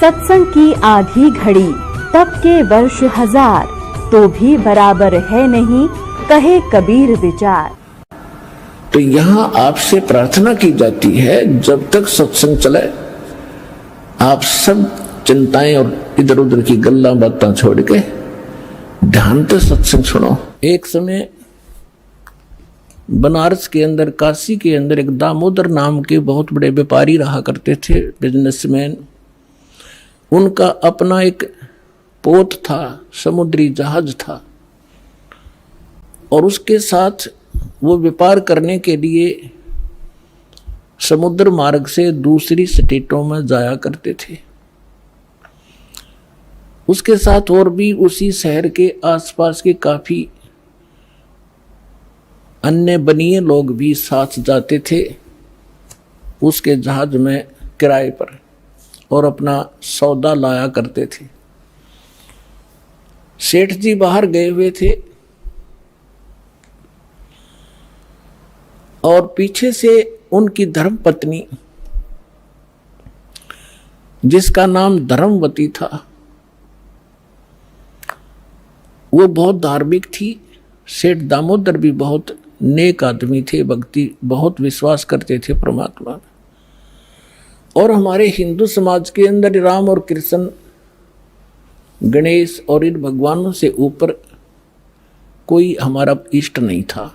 सत्संग की आधी घड़ी तब के वर्ष 1000 तो भी बराबर है नहीं, कहे कबीर विचार। तो यहाँ आपसे प्रार्थना की जाती है, जब तक सत्संग चले आप सब चिंताएं और इधर उधर की गल्ला बातें छोड़ के ध्यान से सत्संग सुनो। एक समय बनारस के अंदर, काशी के अंदर एक दामोदर नाम के बहुत बड़े व्यापारी रहा करते थे, बिजनेसमैन। उनका अपना एक पोत था, समुद्री जहाज था, और उसके साथ वो व्यापार करने के लिए समुद्र मार्ग से दूसरी स्टेटों में जाया करते थे। उसके साथ और भी उसी शहर के आसपास के काफी अन्य बनिए लोग भी साथ जाते थे उसके जहाज में किराए पर, और अपना सौदा लाया करते थे। सेठ जी बाहर गए हुए थे और पीछे से उनकी धर्म पत्नी, जिसका नाम धर्मवती था, वो बहुत धार्मिक थी। सेठ दामोदर भी बहुत नेक आदमी थे, भक्ति बहुत विश्वास करते थे परमात्मा में। और हमारे हिंदू समाज के अंदर राम और कृष्ण, गणेश और इन भगवानों से ऊपर कोई हमारा इष्ट नहीं था,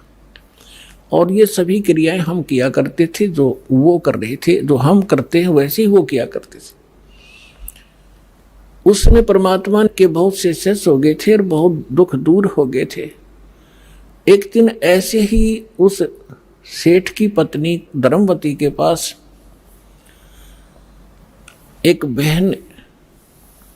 और ये सभी क्रियाएं हम किया करते थे जो वो कर रहे थे, जो हम करते हैं वैसे ही वो किया करते थे। उसमें परमात्मा के बहुत से शिष्य हो गए थे और बहुत दुख दूर हो गए थे। एक दिन ऐसे ही उस सेठ की पत्नी धर्मवती के पास एक बहन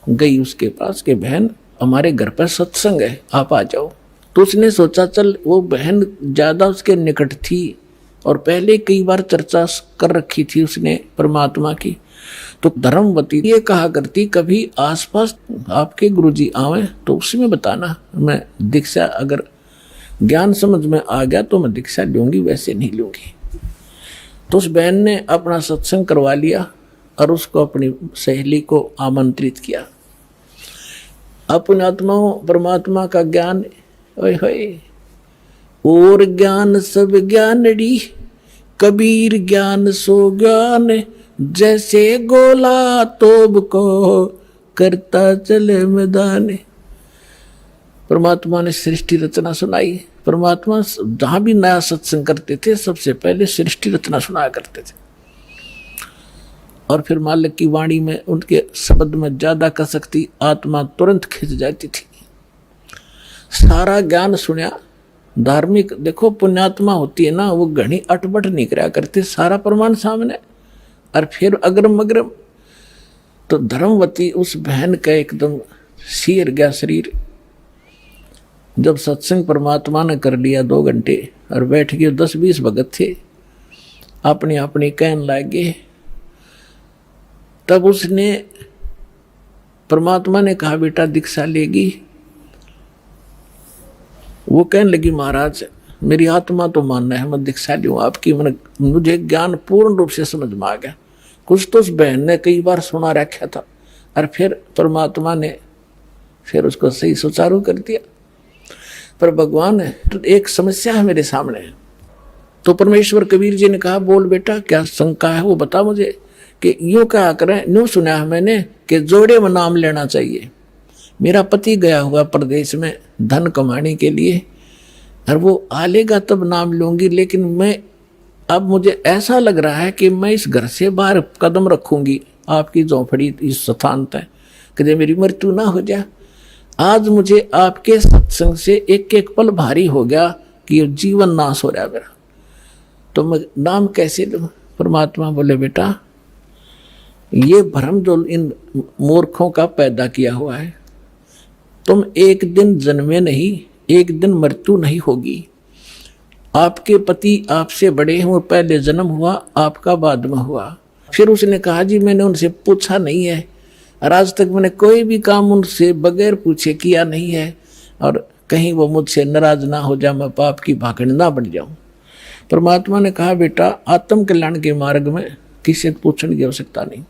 गई उसके पास कि बहन, हमारे घर पर सत्संग है, आप आ जाओ। तो उसने सोचा चल, वो बहन ज़्यादा उसके निकट थी और पहले कई बार चर्चा कर रखी थी उसने परमात्मा की। तो धर्मवती ये कहा करती, कभी आसपास आपके गुरुजी आवे तो उसमें बताना, मैं दीक्षा अगर ज्ञान समझ में आ गया तो मैं दीक्षा लूंगी, वैसे नहीं लूंगी। तो उस बहन ने अपना सत्संग करवा लिया और उसको अपनी सहेली को आमंत्रित किया। अपने आत्माओं परमात्मा का ज्ञान, ओए होए, और ज्ञान सब ज्ञानड़ी, कबीर ज्ञान सो ज्ञान, जैसे गोला तोब को करता चले मैदान। परमात्मा ने सृष्टि रचना सुनाई। परमात्मा जहां भी नया सत्संग करते थे सबसे पहले सृष्टि रचना सुनाया करते थे, और फिर मालिक की वाणी में उनके शब्द में ज्यादा कसक थी, आत्मा तुरंत खिंच जाती थी। सारा ज्ञान सुना। धार्मिक देखो पुण्यात्मा होती है ना, वो घनी अटपट नहीं कराया करते, सारा प्रमाण सामने, और फिर अग्रम अग्रम। तो धर्मवती उस बहन का एकदम सिर गया शरीर। जब सत्संग परमात्मा ने कर लिया 2 घंटे और बैठ गए, 10-20 भगत थे, अपनी अपनी कहने लगे। तब उसने, परमात्मा ने कहा बेटा दीक्षा लेगी। वो कहने लगी महाराज मेरी आत्मा तो मानना है, मैं दीक्षा लूँ आपकी, मुझे ज्ञान पूर्ण रूप से समझ में आ गया। कुछ तो उस बहन ने कई बार सुना रखा था, और फिर परमात्मा ने फिर उसको सही सुचारू कर दिया। पर भगवान है तो एक समस्या है मेरे सामने। तो परमेश्वर कबीर जी ने कहा बोल बेटा क्या शंका है वो बता मुझे, कि यूँ कहा करें, यूँ सुना है मैंने कि जोड़े में नाम लेना चाहिए। मेरा पति गया हुआ प्रदेश में धन कमाने के लिए, और वो आ लेगा तब नाम लूंगी, लेकिन मैं अब मुझे ऐसा लग रहा है कि मैं इस घर से बाहर कदम रखूंगी आपकी झोंपड़ी इस स्थान तक, कि मेरी मृत्यु ना हो जाए। आज मुझे आपके सत्संग से एक एक पल भारी हो गया कि ये जीवन नाश हो रहा है मेरा, तो मैं नाम कैसे लूँ। परमात्मा बोले बेटा ये भ्रम जो इन मूर्खों का पैदा किया हुआ है, तुम एक दिन जन्मे नहीं, एक दिन मृत्यु नहीं होगी। आपके पति आपसे बड़े हैं, वो पहले जन्म हुआ, आपका बाद में हुआ। फिर उसने कहा जी मैंने उनसे पूछा नहीं है, और आज तक मैंने कोई भी काम उनसे बगैर पूछे किया नहीं है, और कहीं वो मुझसे नाराज ना हो जाए, मैं पाप की भागड़ ना बन जाऊं। परमात्मा ने कहा बेटा आत्म कल्याण के मार्ग में किसी से पूछने की आवश्यकता नहीं,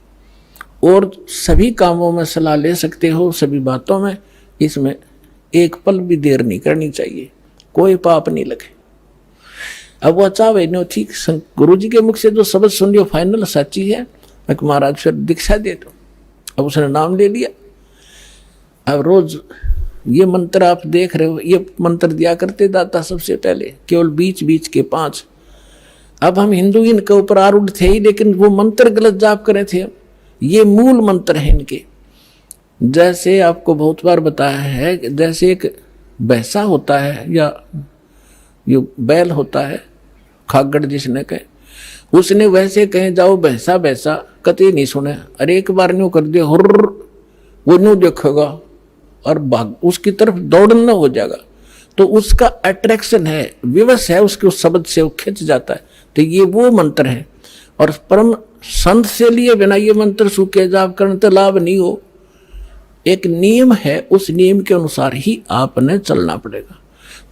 और सभी कामों में सलाह ले सकते हो, सभी बातों में। इसमें एक पल भी देर नहीं करनी चाहिए, कोई पाप नहीं लगे। अब वह चाहे नो ठीक, गुरु जी के मुख से जो शब्द सुन लियो फाइनल सच्ची है, मैं महाराज फिर दीक्षा दे दो। अब उसने नाम ले लिया। अब रोज ये मंत्र आप देख रहे हो, ये मंत्र दिया करते दाता सबसे पहले, केवल बीच बीच के 5। अब हम हिंदू इनके ऊपर आरूढ़ थे ही, लेकिन वो मंत्र गलत जाप करे थे। ये मूल मंत्र है इनके। जैसे आपको बहुत बार बताया है, जैसे एक भैंसा होता है या ये बैल होता है, खागड़ जिसने कहे, उसने वैसे कहे जाओ भैंसा भैंसा, कतई नहीं सुने। अरे एक बार न्यू कर दिया हुर्र, वो न्यू देखेगा और भाग उसकी तरफ दौड़ना हो जाएगा। तो उसका अट्रैक्शन है, विवश है उसके उस शब्द से, वो खिंच जाता है। तो ये वो मंत्र है। और परम संत से लिए बिना ये मंत्र सूखे जाप करने तो लाभ नहीं हो। एक नियम है, उस नियम के अनुसार ही आपने चलना पड़ेगा।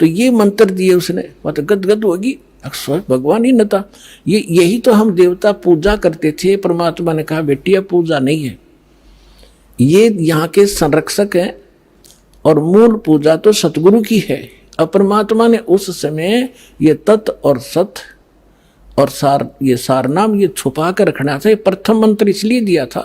तो ये मंत्र दिए उसने, वह तो गदगद होगी, अक्सर भगवान ही न था। यही तो हम देवता पूजा करते थे। परमात्मा ने कहा बेटी अब पूजा नहीं है, ये यहाँ के संरक्षक हैं और मूल पूजा तो सतगुरु की है। अब परमात्मा ने उस समय ये तत् और सत और सार, ये सार नाम ये छुपा कर रखना था। ये प्रथम मंत्र इसलिए दिया था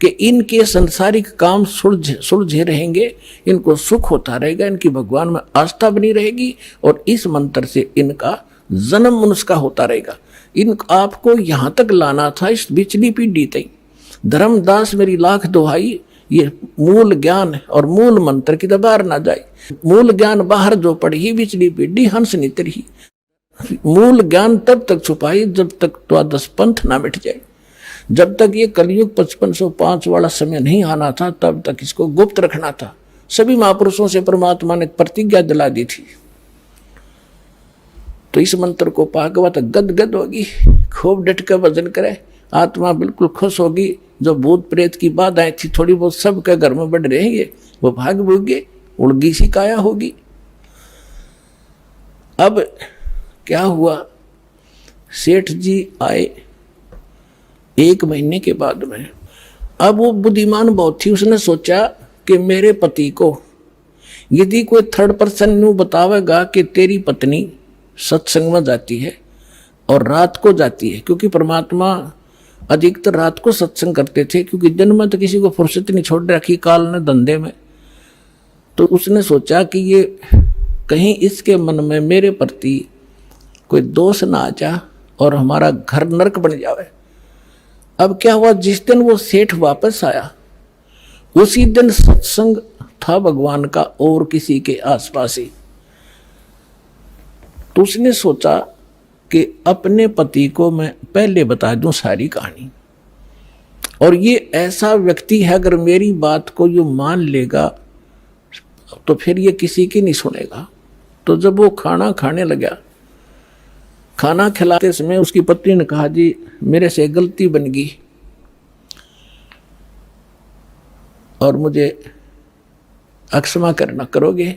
कि इनके संसारिक काम सुलझे रहेंगे, इनको सुख होता रहेगा, इनकी भगवान में आस्था बनी रहेगी और इस मंत्र से इनका जन्म मनुष्य का होता रहेगा। इन आपको यहाँ तक लाना था, इस बिचली पीढ़ी तक। धर्मदास मेरी लाख दुहाई, ये मूल ज्ञान और मूल मंत्र की बाहर ना जाए। मूल ज्ञान बाहर जो पढ़ी, बिचली पीढ़ी हंस नितरी। मूल ज्ञान तब तक छुपाई जब तक द्वादश पंथ ना मिट जाए। जब तक ये कलयुग 5505 वाला समय नहीं आना था, तब तक इसको गुप्त रखना था। सभी महापुरुषों से परमात्मा ने प्रतिज्ञा दिला दी थी। तो इस मंत्र को पागवा तो गदगद होगी, खूब डट कर भजन करे, आत्मा बिल्कुल खुश होगी। जो भूत प्रेत की बाधाएं थी थोड़ी बहुत सबके घर में बढ़ रहेंगे, वो भाग भूगे, उड़गी सी काया होगी। अब क्या हुआ, सेठ जी आए 1 महीने के बाद में। अब वो बुद्धिमान बहुत थी, उसने सोचा कि मेरे पति को यदि कोई थर्ड पर्सन न्यू बतावेगा कि तेरी पत्नी सत्संग में जाती है और रात को जाती है, क्योंकि परमात्मा अधिकतर रात को सत्संग करते थे, क्योंकि दिन में तो किसी को फुर्सत नहीं छोड़ रखी काल ने धंधे में। तो उसने सोचा कि ये कहीं इसके मन में मेरे प्रति कोई दोष ना आ जा और हमारा घर नरक बन जावे। अब क्या हुआ, जिस दिन वो सेठ वापस आया उसी दिन सत्संग था भगवान का और किसी के आसपास ही। तो उसने सोचा कि अपने पति को मैं पहले बता दूं सारी कहानी, और ये ऐसा व्यक्ति है अगर मेरी बात को ये मान लेगा तो फिर ये किसी की नहीं सुनेगा। तो जब वो खाना खाने लगा, खाना खिलाते समय उसकी पत्नी ने कहा जी मेरे से गलती बन गई और मुझे अक्षमा करना, करोगे,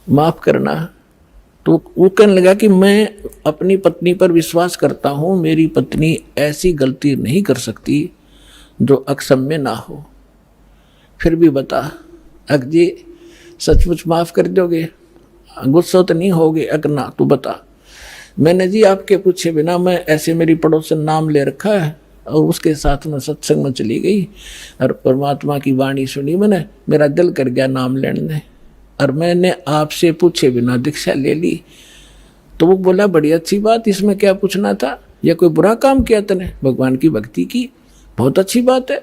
माफ करना। तो वो कहने लगा कि मैं अपनी पत्नी पर विश्वास करता हूँ, मेरी पत्नी ऐसी गलती नहीं कर सकती जो अक्षम्य ना हो। फिर भी बता, अग जी सचमुच माफ़ कर दोगे, गुस्सा तो नहीं होगे? अगर ना तो बता। मैंने जी आपके पूछे बिना मैं ऐसे मेरी पड़ोसन नाम ले रखा है और उसके साथ में सत्संग में चली गई और परमात्मा की वाणी सुनी मैंने, मेरा दिल कर गया नाम लेने, और मैंने आपसे पूछे बिना दीक्षा ले ली। तो वो बोला बड़ी अच्छी बात, इसमें क्या पूछना था, या कोई बुरा काम किया तूने? भगवान की भक्ति की, बहुत अच्छी बात है।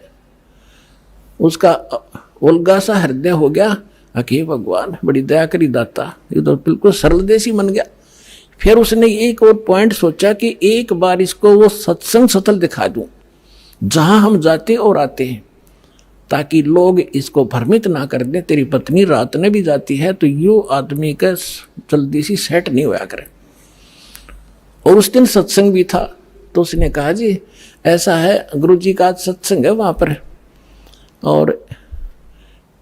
उसका उल्गा सा हृदय हो गया, अके भगवान बड़ी दया करी दाता, ये तो बिल्कुल सरल देसी बन गया। फिर उसने एक और पॉइंट सोचा कि एक बार इसको वो सत्संग स्थल दिखा दूं जहां हम जाते और आते हैं, ताकि लोग इसको भ्रमित ना कर दें तेरी पत्नी रात में भी जाती है, तो यो आदमी का जल्दी सी सेट नहीं होया करे। और उस दिन सत्संग भी था। तो उसने कहा जी ऐसा है, गुरु जी का आज सत्संग है वहाँ पर, और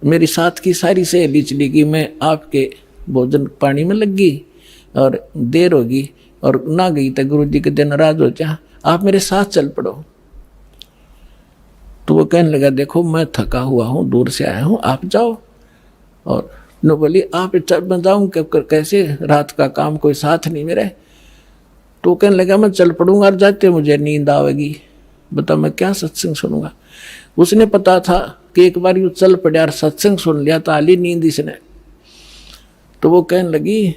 मेरी साथ की सारी सहेली चली गई, मैं आपके भोजन पानी में लग गई और देर होगी और ना गई तो गुरु जी के दिन नाराज हो जा, आप मेरे साथ चल पड़ो। तो वो कहने लगा देखो मैं थका हुआ हूँ, दूर से आया हूँ, आप जाओ। और नो बोली आप मैं जाऊँ कैसे, रात का काम कोई साथ नहीं मेरे। तो कहने लगा मैं चल पड़ूंगा और जाते मुझे नींद आवेगी, बता मैं क्या सत्संग सुनूंगा। उसने पता था कि एक बार यू चल पड़ा और सत्संग सुन लिया तो आली नींद इसने। तो वो कहने लगी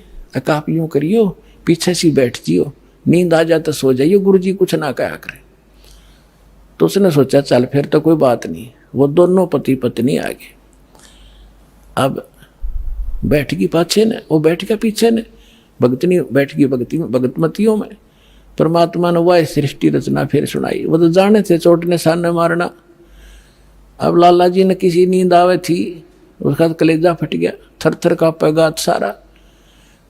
आप यूं करियो, पीछे सी बैठ जियो, नींद आ जाए तो सो जाइयो, गुरुजी कुछ ना कहा करे। तो उसने सोचा चल फिर तो कोई बात नहीं। वो दोनों पति पत्नी आ गए। अब बैठ गई पाछे ने, वो बैठ गया पीछे ने, भगतनी बैठ गई भगतमतियों में। परमात्मा ने वह सृष्टि रचना फिर सुनाई। वो तो जाने थे चोट ने सामने मारना। अब लाला जी ने किसी नींद आवे थी, उसका कलेजा फट गया, थर थर का पैगात सारा,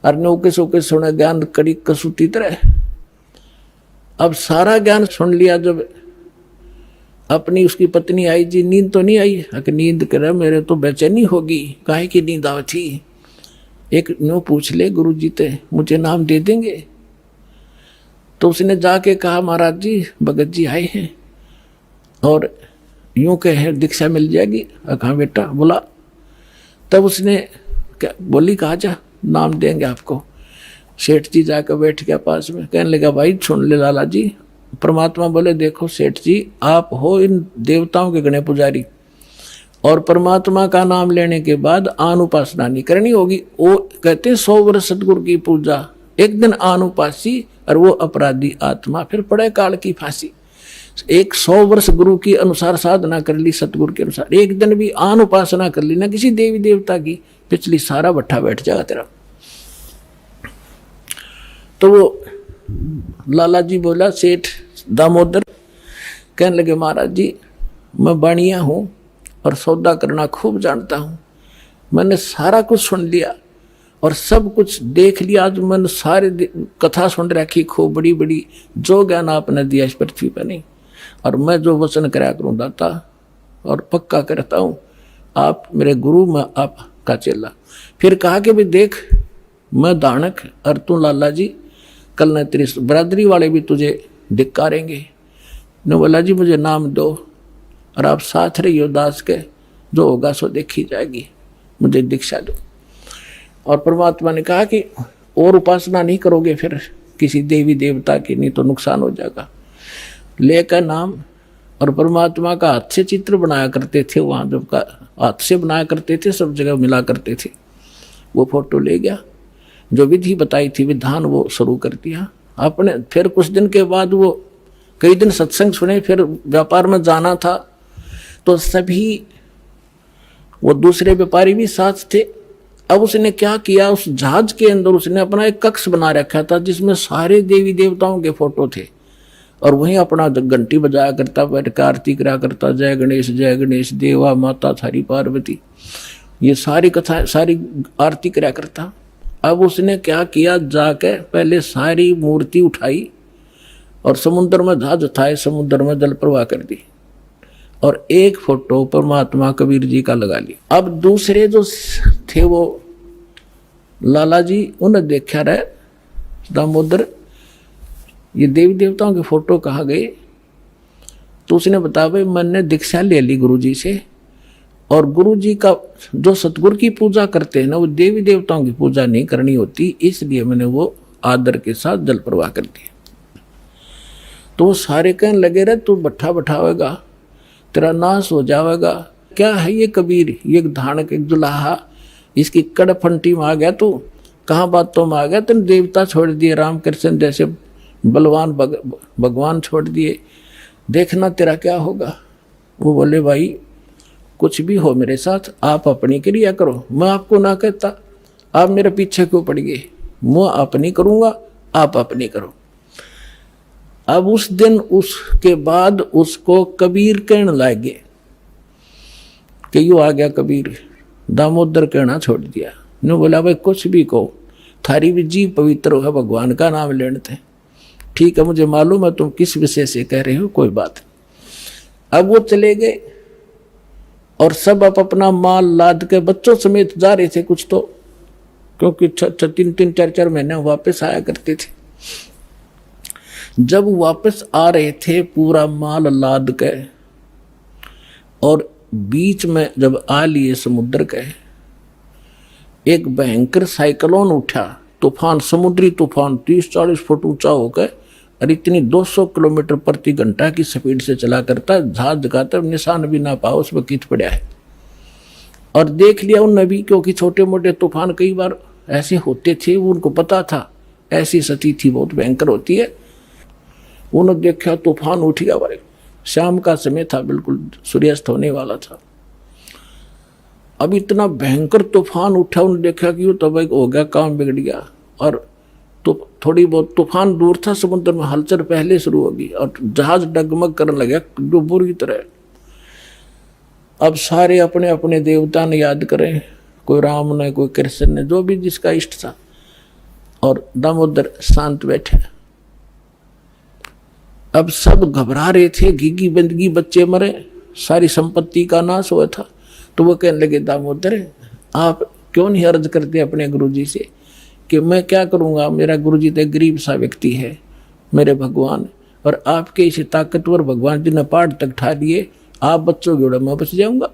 और नौके सोके सुने ज्ञान कड़ी कसूती तरह। अब सारा ज्ञान सुन लिया। जब अपनी उसकी पत्नी आई, जी नींद तो नहीं आई, कि नींद करे मेरे तो बेचैनी होगी, काहे की नींद आवे थी, एक न्यू पूछ ले गुरुजी ते मुझे नाम दे देंगे। तो उसने जाके कहा महाराज जी भगत जी आए हैं और यूं कहे दीक्षा मिल जाएगी। कहा बेटा बोला। तब उसने क्या बोली, कहा जा नाम देंगे आपको। सेठ जी जाकर बैठ गया पास में, कहने लगा भाई सुन ले लाला जी। परमात्मा बोले देखो सेठ जी आप हो इन देवताओं के गणे पुजारी, और परमात्मा का नाम लेने के बाद आन उपासना नहीं करनी होगी। वो कहते हैं 100 वर्ष सतगुरु की पूजा, एक दिन आन उपासी और वो अपराधी आत्मा फिर पड़े काल की फांसी। 100 वर्ष गुरु की अनुसार साधना कर ली, सतगुरु के अनुसार, एक दिन भी आन उपासना कर ली ना किसी देवी देवता की, पिछली सारा भट्ठा बैठ जाएगा तेरा। तो वो लाला जी बोला सेठ दामोदर, कहने लगे महाराज जी मैं बाणिया हूँ और सौदा करना खूब जानता हूँ, मैंने सारा कुछ सुन लिया और सब कुछ देख लिया। आज मैंने सारे कथा सुन रखी खूब बड़ी बड़ी, जो ज्ञान आपने दिया इस पृथ्वी पर नहीं, और मैं जो वचन कराया करूँ दाता और पक्का करता हूँ, आप मेरे गुरु मैं आपका चेला। फिर कहा कि भी देख मैं दानक और तू लाला जी, कल न तेरी बरादरी वाले भी तुझे धिक्कारेंगे। न बोला जी मुझे नाम दो और आप साथ रहियो दास के, जो होगा सो देखी जाएगी, मुझे दीक्षा दो। और परमात्मा ने कहा कि और उपासना नहीं करोगे फिर किसी देवी देवता की, नहीं तो नुकसान हो जाएगा। लेकर नाम, और परमात्मा का हाथ से चित्र बनाया करते थे, वहाँ जब का हाथ से बनाया करते थे, सब जगह मिला करते थे। वो फोटो ले गया, जो विधि बताई थी विधान वो शुरू कर दिया आपने। फिर कुछ दिन के बाद वो कई दिन सत्संग सुने, फिर व्यापार में जाना था तो सभी वो दूसरे व्यापारी भी साथ थे। अब उसने क्या किया, उस जहाज के अंदर उसने अपना एक कक्ष बना रखा था जिसमें सारे देवी देवताओं के फोटो थे, और वहीं अपना घंटी बजाया करता, बैठ आरती करा करता, जय गणेश देवा माता थारी पार्वती, ये सारी कथा सारी आरती करा करता। अब उसने क्या किया, जाके पहले सारी मूर्ति उठाई और समुद्र में जहाज उठाए, समुद्र में जल प्रवाह कर दी, और एक फोटो परमात्मा कबीर जी का लगा लिया। अब दूसरे जो थे वो लाला जी, उन्हें देखा रहे दामोदर ये देवी देवताओं के फोटो कहाँ गए। तो उसने बताया भाई मैंने दीक्षा ले ली गुरु जी से, और गुरु जी का जो सतगुरु की पूजा करते हैं ना, वो देवी देवताओं की पूजा नहीं करनी होती, इसलिए मैंने वो आदर के साथ जल प्रवाह कर दिया। तो वो सारे कहने लगे रहे तू भट्ठा बैठावेगा, तेरा नाश हो जाएगा। क्या है ये कबीर, ये धानक एक दुल्हा, इसकी कड़ फंटी में आ गया तू, कहाँ बातों में आ गया, तेने देवता छोड़ दिए, रामकृष्ण जैसे बलवान भगवान छोड़ दिए, देखना तेरा क्या होगा। वो बोले भाई कुछ भी हो मेरे साथ, आप अपनी क्रिया करो, मैं आपको ना कहता, आप मेरे पीछे क्यों पड़ गए, मैं अपनी करूँगा, आप अपनी करो। अब उस दिन उसके बाद उसको कबीर कहने लगे कि यू आ गया कबीर, दामोदर कहना छोड़ दिया। ने बोला भाई कुछ भी कहो, थारी भी जी पवित्र है, भगवान का नाम लेने थे, ठीक है मुझे मालूम है तुम किस विषय से कह रहे हो, कोई बात नहीं। अब वो चले गए और सब अपना माल लाद के बच्चों समेत जा रहे थे कुछ तो, क्योंकि 3-3 4-4 महीने वापस आया करते थे। जब वापस आ रहे थे पूरा माल लाद के, और बीच में जब आ लिए समुद्र के, एक भयंकर साइक्लोन उठा, तूफान, समुद्री तूफान 30-40 फुट ऊंचा होकर, और इतनी 200 किलोमीटर प्रति घंटा की स्पीड से चला करता, जहाज दिखाता निशान भी ना पाओ उसमें कीच पड़ा है। और देख लिया उन नबी, क्योंकि छोटे मोटे तूफान कई बार ऐसे होते थे, उनको पता था ऐसी स्थिति थी बहुत भयंकर होती है। उन्होंने देखा तूफान उठ गया, वाले शाम का समय था, बिल्कुल सूर्यास्त होने वाला था। अब इतना भयंकर तूफान उठा, उन्होंने देखा कि तब हो गया, काम बिगड़ गया। और तो थोड़ी बहुत तूफान दूर था, समुद्र में हलचल पहले शुरू होगी और जहाज डगमग करने लगा जो बुरी तरह। अब सारे अपने अपने देवता ने याद करें, कोई राम ने, कोई कृष्ण ने, जो भी जिसका इष्ट था, और दामोदर शांत बैठे। अब सब घबरा रहे थे, घीगी बंदगी, बच्चे मरे, सारी संपत्ति का नाश हुआ था। तो वो कहने लगे, दामोदर आप क्यों नहीं अर्ज करते अपने गुरुजी से कि मैं क्या करूँगा, मेरा गुरुजी तो गरीब सा व्यक्ति है, मेरे भगवान, और आपके इसे ताकतवर भगवान जी ने पहाड़ तक ठा लिए, आप बच्चों के मैं बच जाऊंगा,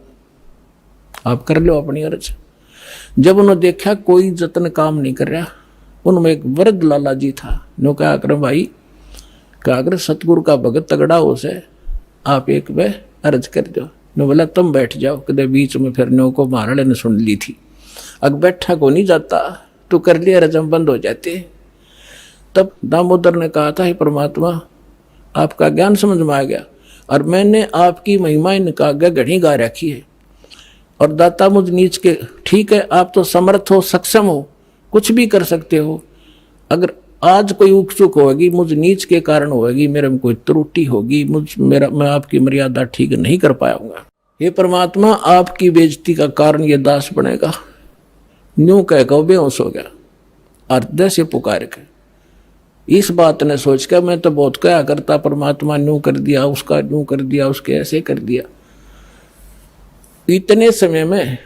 आप कर लो अपनी अर्ज। जब उन्होंने देखा कोई जतन काम नहीं कर रहा, उनमें एक वृद्ध लाला जी था, नो क्या कर भाई, क्या अगर सतगुरु का भगत तगड़ा हो से आप एक वे अर्ज कर दो। नो बोला तुम बैठ जाओ, कदे बीच में फिर नो को महाराणे ने सुन ली थी, अगर बैठा को नहीं जाता तो कर लिया रजम बंद हो जाते। तब दामोदर ने कहा था, हे परमात्मा आपका ज्ञान समझ में आ गया, और मैंने आपकी महिमाएं का घड़ी गा रखी है, और दाता मुझ नीच के, ठीक है आप तो समर्थ हो, सक्षम हो, कुछ भी कर सकते हो, अगर आज कोई उकचुक होगी मुझ नीच के कारण होगी, मेरे में कोई त्रुटि होगी, मैं आपकी मर्यादा ठीक नहीं कर पाऊंगा, हे परमात्मा आपकी बेइज्जती का कारण ये दास बनेगा। न्यू कहकर बेहोश हो गया, हृदय से पुकार के इस बात ने सोच कर मैं तो बहुत क्या करता, परमात्मा न्यू कर दिया, उसका न्यू कर दिया, उसके ऐसे कर दिया। इतने समय में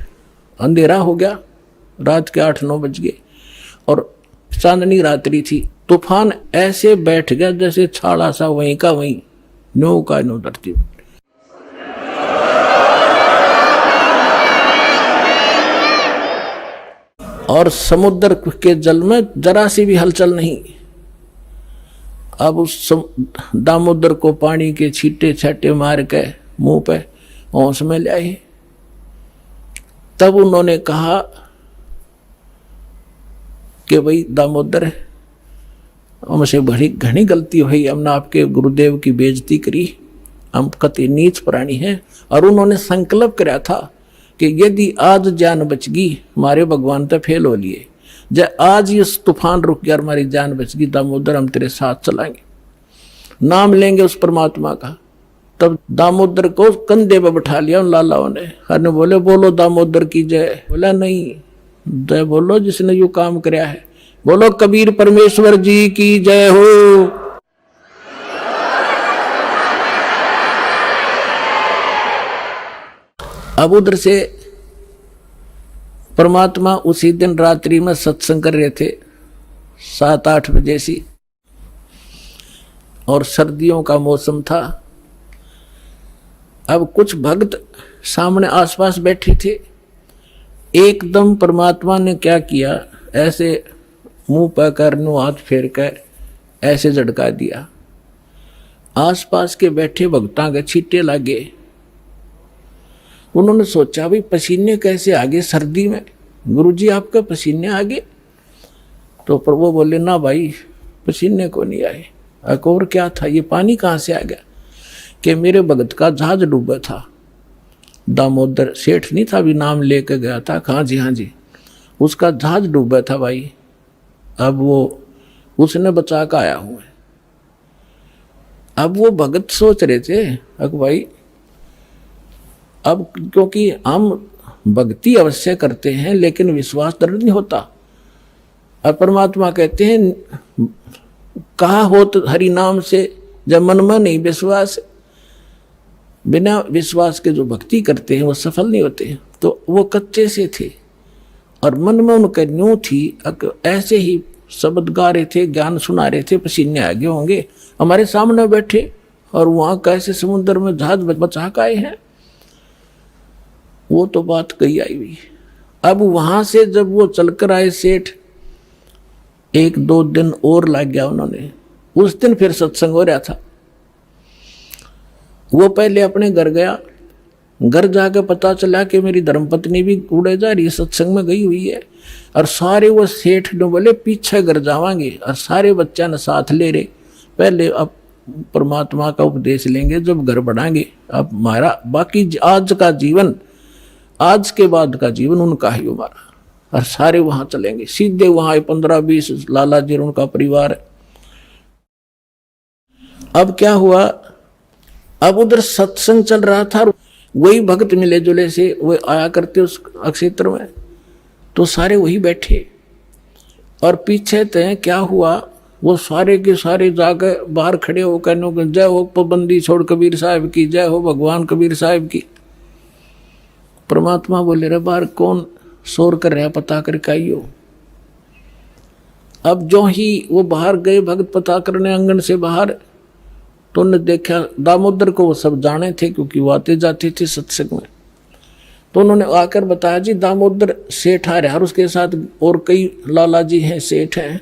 अंधेरा हो गया, रात के 8-9 बज गए और चांदनी रात्रि थी। तूफान ऐसे बैठ गया जैसे छाड़ा सा वहीं का वहीं, न्यू का न्यू धरती। और समुद्र के जल में जरा सी भी हलचल नहीं। अब उस दामोदर को पानी के छींटे छाटे मार के मुंह पे होश में ले आए। तब उन्होंने कहा कि भाई दामोदर हमसे बड़ी घनी गलती हुई, हमने आपके गुरुदेव की बेइज्जती करी, हम कति नीच प्राणी हैं। और उन्होंने संकल्प कराया था कि यदि आज जान बच गई, हमारे भगवान तो फेल हो लिए, जब आज ये तूफान रुक गया, हमारी जान बच गई, दामोदर हम तेरे साथ चलाएंगे, नाम लेंगे उस परमात्मा का। तब दामोदर को कंधे पे बैठा लिया उन लालाओं ने, हर ने बोले बोलो दामोदर की जय। बोला नहीं, जय बोलो जिसने यो काम कराया है, बोलो कबीर परमेश्वर जी की जय हो। अब उधर से परमात्मा उसी दिन रात्रि में सत्संग कर रहे थे 7-8 बजे सी, और सर्दियों का मौसम था। अब कुछ भक्त सामने आसपास बैठे थे। एकदम परमात्मा ने क्या किया, ऐसे मुंह पर कर नो हाथ फेर कर ऐसे झटका दिया, आसपास के बैठे भक्तां के छींटे लगे। उन्होंने सोचा भी पसीने कैसे आगे सर्दी में, गुरुजी आपका पसीने आगे? तो प्रभु बोले ना भाई पसीने को नहीं आए। और क्या था, ये पानी कहाँ से आ गया? कि मेरे भगत का जहाज डूबा था, दामोदर सेठ नहीं था, भी नाम लेके गया था, हाँ जी, उसका जहाज डूबा था भाई, अब वो उसने बचा कर आया हूँ। अब वो भगत सोच रहे थे अक भाई, अब क्योंकि हम भक्ति अवश्य करते हैं लेकिन विश्वास दृढ़ नहीं होता। और परमात्मा कहते हैं कहा हो तो हरि नाम से, जब मन में नहीं विश्वास, बिना विश्वास के जो भक्ति करते हैं वो सफल नहीं होते। तो वो कच्चे से थे और मन में उनका न्यू थी, ऐसे ही शब्द गा रहे थे, ज्ञान सुना रहे थे, पसीने आगे होंगे, हमारे सामने बैठे और वहाँ कैसे समुद्र में जहाज बचा के आए हैं। वो तो बात कही आई हुई। अब वहां से जब वो चलकर आए सेठ, 1-2 दिन और लग गया उन्होंने। उस दिन फिर सत्संग हो रहा था। वो पहले अपने घर गया, घर जाके पता चला कि मेरी धर्मपत्नी भी कूड़े जा रही है, सत्संग में गई हुई है। और सारे वो सेठ ने बोले पीछे घर जावांगे, और सारे बच्चा ने साथ ले रहे, पहले अब परमात्मा का उपदेश लेंगे जब घर बढ़ाएंगे। अब हमारा बाकी आज का जीवन, आज के बाद का जीवन उनका ही हमारा। और सारे वहां चलेंगे, सीधे वहां 15-20 लाला जी और उनका परिवार। अब क्या हुआ, अब उधर सत्संग चल रहा था, वही भक्त मिले जुले से वो आया करते उस क्षेत्र में, तो सारे वही बैठे। और पीछे तय क्या हुआ, वो सारे के सारे जाके बाहर खड़े हो कहने जय हो पाबंदी छोड़ कबीर साहब की, जय हो भगवान कबीर साहब की। परमात्मा बोले रे बाहर कौन शोर कर रहा, पता करके आइयो। अब जो ही वो बाहर गए भक्त पता करने आंगन से बाहर, तो उन्होंने देखा दामोदर को, वो सब जाने थे क्योंकि वो आते जाते थे सत्संग में। तो उन्होंने आकर बताया जी दामोदर सेठ आ रहा है और उसके साथ और कई लाला जी हैं, सेठ हैं,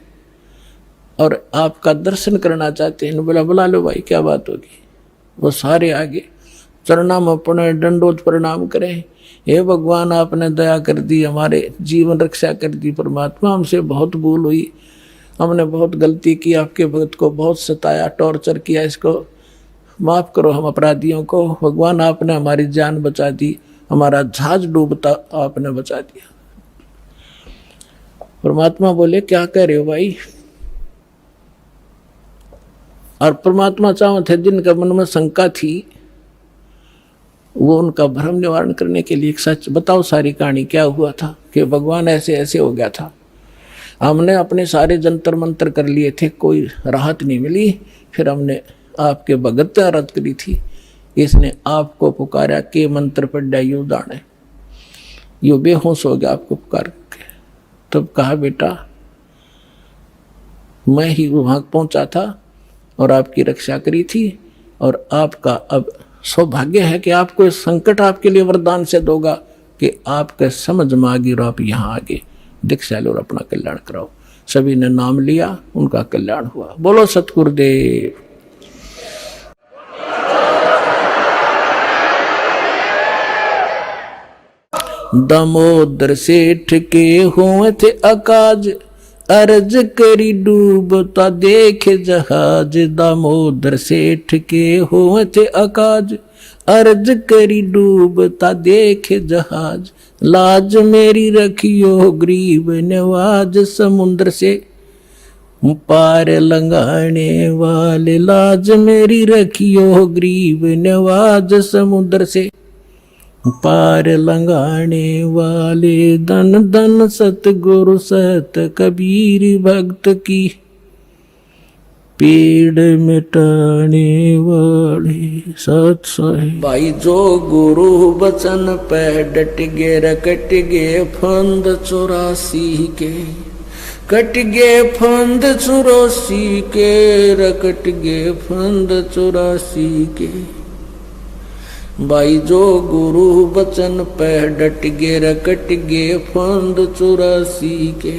और आपका दर्शन करना चाहते हैं। बोला बुला लो भाई, क्या बात होगी। वो सारे आगे चरणा में अपने दंडोत प्रणाम करें, हे भगवान आपने दया कर दी, हमारे जीवन रक्षा कर दी। परमात्मा हमसे बहुत भूल हुई, हमने बहुत गलती की, आपके भक्त को बहुत सताया, टॉर्चर किया, इसको माफ करो हम अपराधियों को। भगवान आपने हमारी जान बचा दी, हमारा जहाज डूबता आपने बचा दिया। परमात्मा बोले क्या कह रहे हो भाई। और परमात्मा चाहो थे जिनका मन में शंका थी, वो उनका भ्रम निवारण करने के लिए एक सच बताओ, सारी कहानी क्या हुआ था कि भगवान ऐसे ऐसे हो गया था। हमने अपने सारे जंतर मंत्र कर लिए थे, कोई राहत नहीं मिली। फिर हमने आपके भगत आराध करी थी, इसने आपको पुकारा के मंत्र पढ़ा यू दाने, यू बेहोश हो गया आपको पुकार के। तब कहा बेटा मैं ही वहां पहुंचा था और आपकी रक्षा करी थी, और आपका अब सौभाग्य है कि आपको इस संकट आपके लिए वरदान से दोगा कि आपके समझ में आगी और आप यहाँ आगे दीक्षा लो और अपना कल्याण कराओ। सभी ने नाम लिया, उनका कल्याण हुआ। बोलो सतगुरुदेव। दामोदर सेठ के हुए थे अकाज, अर्ज करी डूबता देखे जहाज। दामोदर सेठ के हुए थे अकाज, अर्ज करी डूबता देखे जहाज। लाज मेरी रखियो गरीब नवाज, समुद्र से पार लंघाने वाले। लाज मेरी रखियो गरीब नवाज, समुद्र से पार लंघाने वाले। धन धन सतगुरु सत कबीर भक्त की, पीड़ मिटाने वाले सत साहिब। भाई जो गुरु बचन पे डट गे, रकट गे फंद 84 के, कट गे फंद 84 के, रकट गे फंद 84 के। भाई जो गुरु बचन पे डट गे, रकट गे फंद 84 के।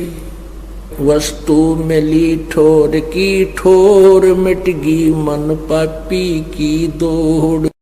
वस्तु मिली ठोर की ठोर, मिट गई मन पापी की दौड़।